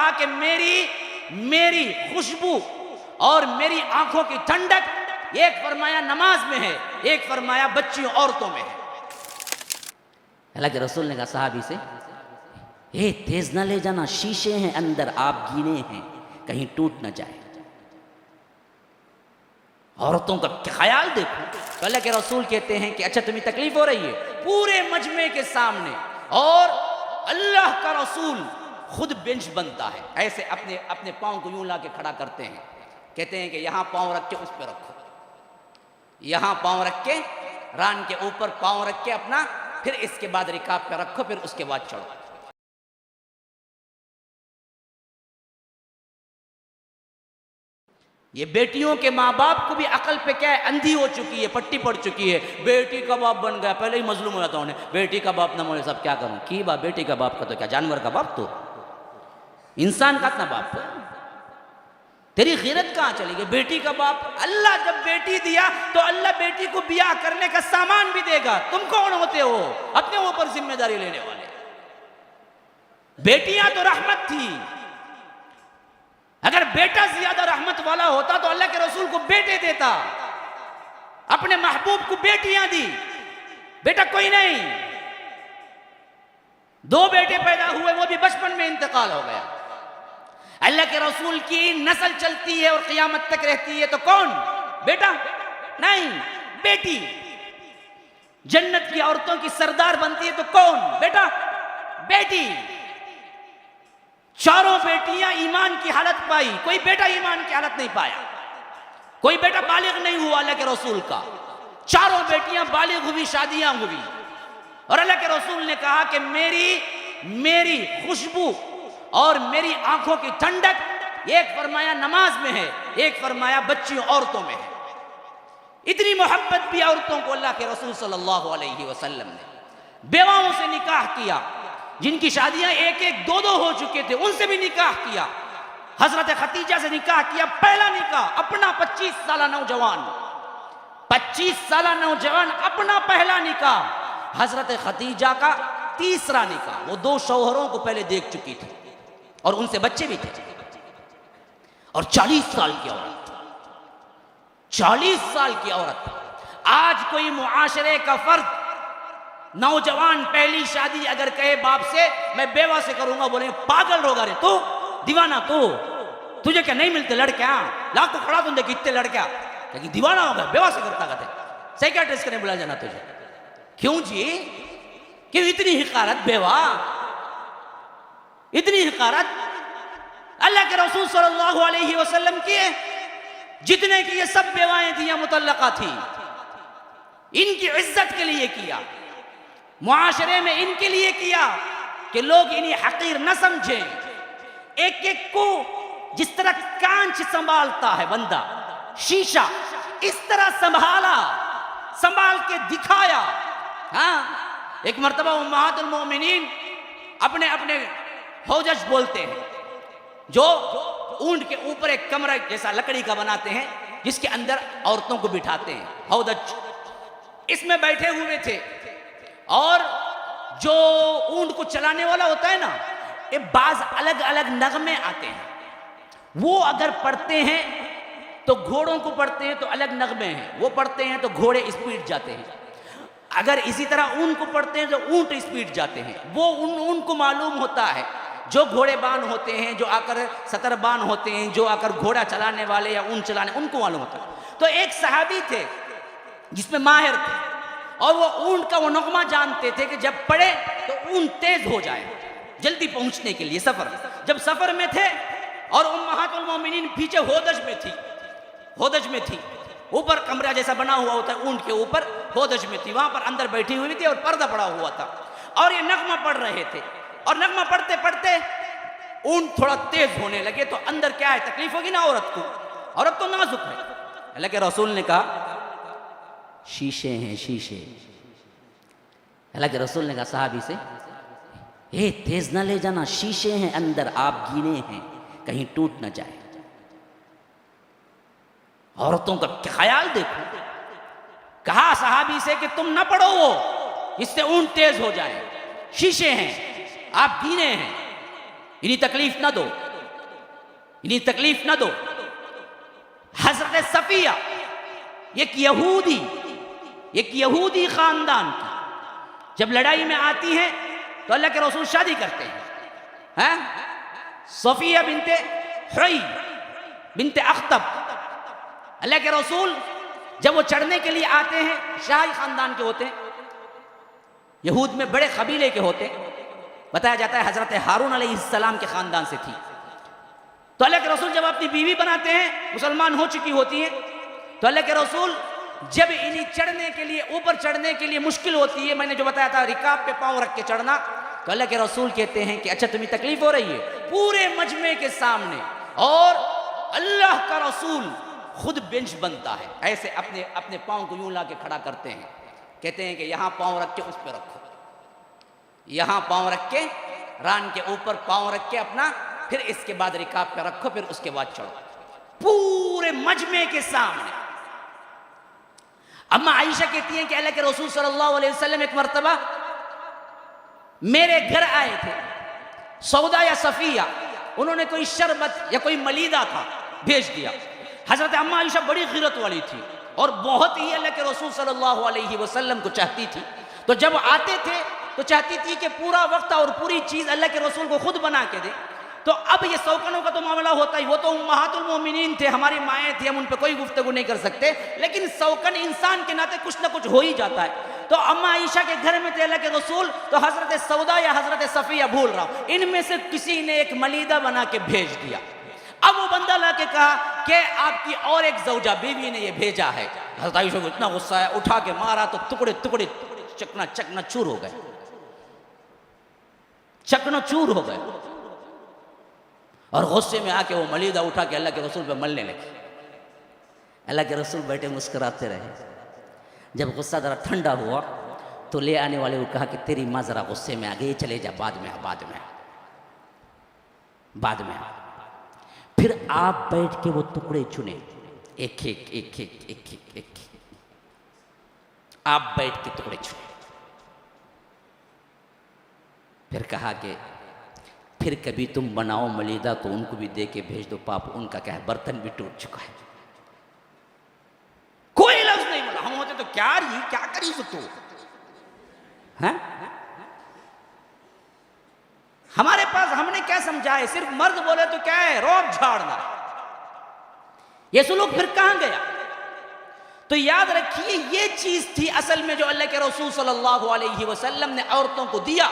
कहा कि मेरी खुशबू और मेरी आंखों की ठंडक, एक फरमाया नमाज में है, एक फरमाया बच्चियों औरतों में है। हालांकि रसूल ने कहा सहाबी से, ए तेज ना ले जाना, शीशे हैं अंदर, आप गिने हैं, कहीं टूट ना जाए। औरतों का ख्याल देखो। तो अल्लाह के रसूल कहते हैं कि अच्छा तुम्हें तकलीफ हो रही है, पूरे मजमे के सामने, और अल्लाह का रसूल खुद बेंच बनता है, ऐसे अपने अपने पाँव को यूं ला के खड़ा करते हैं, कहते हैं कि यहाँ पाँव रख के उस पर रखो, यहाँ पाँव रख के रान के ऊपर पाँव रख के अपना, फिर इसके बाद रिकाब पे रखो, फिर उसके बाद चढ़ो। ये बेटियों के माँ बाप को भी अकल पे क्या है, अंधी हो चुकी है, पट्टी पड़ चुकी है। बेटी का बाप बन गया, पहले ही मजलूम हो जाता उन्हें, बेटी का बाप ना मोड़े, सब क्या करूं की बाप, बेटी का बाप का तो क्या जानवर का बाप, तो इंसान का इतना बाप, तेरी खैरत कहाँ चली गई। बेटी का बाप, अल्लाह जब बेटी दिया तो अल्लाह बेटी को ब्याह करने का सामान भी देगा। तुम कौन होते हो अपने ऊपर जिम्मेदारी लेने वाले। बेटियां तो रहमत थी, अगर बेटा ज्यादा रहमत वाला होता तो अल्लाह के रसूल को बेटे देता, अपने महबूब को बेटियां दी। बेटा कोई नहीं, दो बेटे पैदा हुए, वो भी बचपन में इंतकाल हो गया। अल्लाह के रसूल की नस्ल चलती है और क़यामत तक रहती है, तो कौन? बेटा नहीं, बेटी। जन्नत की औरतों की सरदार बनती है तो कौन? बेटा, बेटी। चारों बेटियां ईमान की हालत पाई, कोई बेटा ईमान की हालत नहीं पाया, कोई बेटा बालिग नहीं हुआ अल्लाह के रसूल का। चारों बेटियां बालिग हुई, शादियां हुई, और अल्लाह के रसूल ने कहा कि मेरी खुशबू और मेरी आंखों की ठंडक, एक फरमाया नमाज में है, एक फरमाया बच्चियों औरतों में है। इतनी मोहब्बत भी औरतों को अल्लाह के रसूल सल्लल्लाहु अलैहि वसल्लम ने बेवाओं से निकाह किया, जिनकी शादियां एक एक दो दो हो चुके थे, उनसे भी निकाह किया। हजरत खतीजा से निकाह किया, पहला निकाह अपना 25 साल नौजवान, 25 साल नौजवान, अपना पहला निकाह। हजरत खतीजा का तीसरा निकाह, वो दो शौहरों को पहले देख चुकी थी और उनसे बच्चे भी थे। और 40 साल की औरत, 40 साल की औरत। आज कोई मुआशरे का फर्द नौजवान पहली शादी अगर कहे बाप से मैं बेवा से करूंगा, बोलेंगे पागल होगा रे तू, दीवाना तू, तुझे क्या नहीं मिलते लड़के? लाख को खड़ा तुम देख कितने लड़कियां, लेकिन दीवाना होगा, बेवा से करता कहते। साइकियाट्रिस्ट करने बुला जाना तुझे, क्यों जी? क्यों इतनी हिकारत? बेवा, इतनी हिकारत अल्लाह के रसूल सल्लल्लाहु अलैहि वसल्लम की है। जितने की ये सब बेवाएं थी या मुतल्लका थी, इनकी इज्जत के लिए किया, मुआशरे में इनके लिए किया कि लोग इन्हें हकीर न समझें। एक एक को जिस तरह कांच संभालता है बंदा, शीशा, इस तरह संभाला, संभाल के दिखाया। हाँ, एक मर्तबा उम्महातुल मोमिनीन अपने अपने हौजज बोलते हैं, जो ऊंट के ऊपर एक कमरा जैसा लकड़ी का बनाते हैं, जिसके अंदर औरतों को बिठाते हैं, हौजज इसमें बैठे हुए थे। और जो ऊंट को चलाने वाला होता है ना, ये बाज अलग अलग नगमे आते हैं, वो अगर पढ़ते हैं तो घोड़ों को पढ़ते हैं तो अलग नगमे हैं, वो पढ़ते हैं तो घोड़े स्पीड जाते हैं। अगर इसी तरह ऊंट को पढ़ते हैं तो ऊंट स्पीड जाते हैं। वो उनको मालूम होता है, जो घोड़े बान होते हैं, जो आकर सतरबान होते हैं, जो आकर घोड़ा चलाने वाले या ऊंट चलाने, उनको मालूम होता है। तो एक सहाबी थे जिसमें माहिर थे, और वो ऊंट का वो नगमा जानते थे कि जब पड़े तो ऊंट तेज हो जाए जल्दी पहुंचने के लिए सफर। जब सफर में थे और उम्महातुल मोमिनीन पीछे होदज में थी, ऊपर कमरा जैसा बना हुआ होता है ऊंट के ऊपर, होदज में थी, वहां पर अंदर बैठी हुई थी और पर्दा पड़ा हुआ था, और ये नगमा पढ़ रहे थे। और नगमा पढ़ते पढ़ते ऊंट थोड़ा तेज होने लगे, तो अंदर क्या है, तकलीफ होगी ना औरत को, औरत तो नाजुक है। अल्लाह के रसूल ने कहा शीशे हैं, शीशे। अल्लाह के रसूल ने कहा सहाबी से, ए तेज ना ले जाना, शीशे हैं अंदर, आप गिने हैं, कहीं टूट ना जाए। औरतों का ख्याल देखो। कहा सहाबी से कि तुम ना पढ़ो वो, इससे ऊंट तेज हो जाए, शीशे हैं, आप गिने हैं, इन्हीं तकलीफ ना दो। इन्हीं तकलीफ न दो। हजरत सफिया एक यहूदी खानदान की जब लड़ाई में आती हैं तो अल्लाह के रसूल शादी करते हैं। सफिया बिनते हुरई बिनते अख्तब, अल्लाह के रसूल जब वो चढ़ने के लिए आते हैं, शाही खानदान के होते हैं, यहूद में बड़े कबीले के होते हैं। बताया जाता है हजरत हारून अलैहिस्सलाम के खानदान से थी। तो अल्लाह के रसूल जब अपनी बीवी बनाते हैं, मुसलमान हो चुकी होती हैं, तो अल्लाह के रसूल जब इन्हीं चढ़ने के लिए, ऊपर चढ़ने के लिए मुश्किल होती है, मैंने जो बताया था रिकाब पे पांव रख के चढ़ना, तो अल्लाह के रसूल कहते हैं कि अच्छा तुम्हें तकलीफ हो रही है, पूरे मजमे के सामने, और अल्लाह का रसूल खुद बेंच बनता है, ऐसे अपने अपने पांव को यूं ला के खड़ा करते हैं, कहते हैं कि यहां पांव रख के उस पर रखो, यहां पांव रख के रान के ऊपर पांव रख के अपना, फिर इसके बाद रिकाब पे रखो, फिर उसके बाद चढ़ो, पूरे मजमे के सामने। अम्मा आयशा कहती हैं कि अल्लाह के रसूल सल्लल्लाहु अलैहि वसल्लम एक मर्तबा मेरे घर आए थे, सौदा या सफिया, उन्होंने कोई शरबत या कोई मलीदा था भेज दिया। हजरत अम्मा आयशा बड़ी गिरत वाली थी और बहुत ही अल्लाह के रसूल सल्लल्लाहु अलैहि वसल्लम को चाहती थी। तो जब आते थे तो चाहती थी कि पूरा वक्त और पूरी चीज अल्लाह के रसूल को खुद बना के दे। तो अब ये सौकनों का तो मामला होता ही, वो तो उम्महातुल मोमिनीन थे, हमारी माएँ थी, हम उन पर कोई गुफ्तगू नहीं कर सकते, लेकिन सौकन इंसान के नाते कुछ ना कुछ हो ही जाता है। तो अम्मा आयशा के घर में थे अल्लाह के रसूल, तो हजरत सौदा या हजरत सफिया भूल रहा हूं, इनमें से किसी ने एक मलीदा बना के भेज दिया। अब वो बंदा ला के कहा कि आपकी और एक जौजा बीवी ने ये भेजा है। हजरत आयशा को इतना गुस्सा है, उठा के मारा तो टुकड़े टुकड़े चकना चूर हो गए, चकना चूर हो गए, और गुस्से में आके वो मलीदा उठा के अल्लाह के रसूल पे मलने लगे। अल्लाह के रसूल बैठे मुस्कुराते रहे। जब गुस्सा जरा ठंडा हुआ तो ले आने वाले को कहा कि तेरी माँ जरा गुस्से में आ गई, चले जा, बाद में फिर आप बैठ के वो टुकड़े चुने, एक एक आप बैठ के टुकड़े चुने। फिर कहा कि फिर कभी तुम बनाओ मलीदा तो उनको भी दे के भेज दो, पाप उनका क्या है, बर्तन भी टूट चुका है। कोई लफ्ज नहीं बोला। हम होते तो क्या करी तू हैं? हमारे पास हमने क्या समझा है, सिर्फ मर्द बोले तो क्या है, रौब झाड़ना। ये सुलूक फिर कहां गया? तो याद रखिए ये चीज थी असल में जो अल्लाह के रसूल सल्लल्लाहु अलैहि वसल्लम ने औरतों को दिया।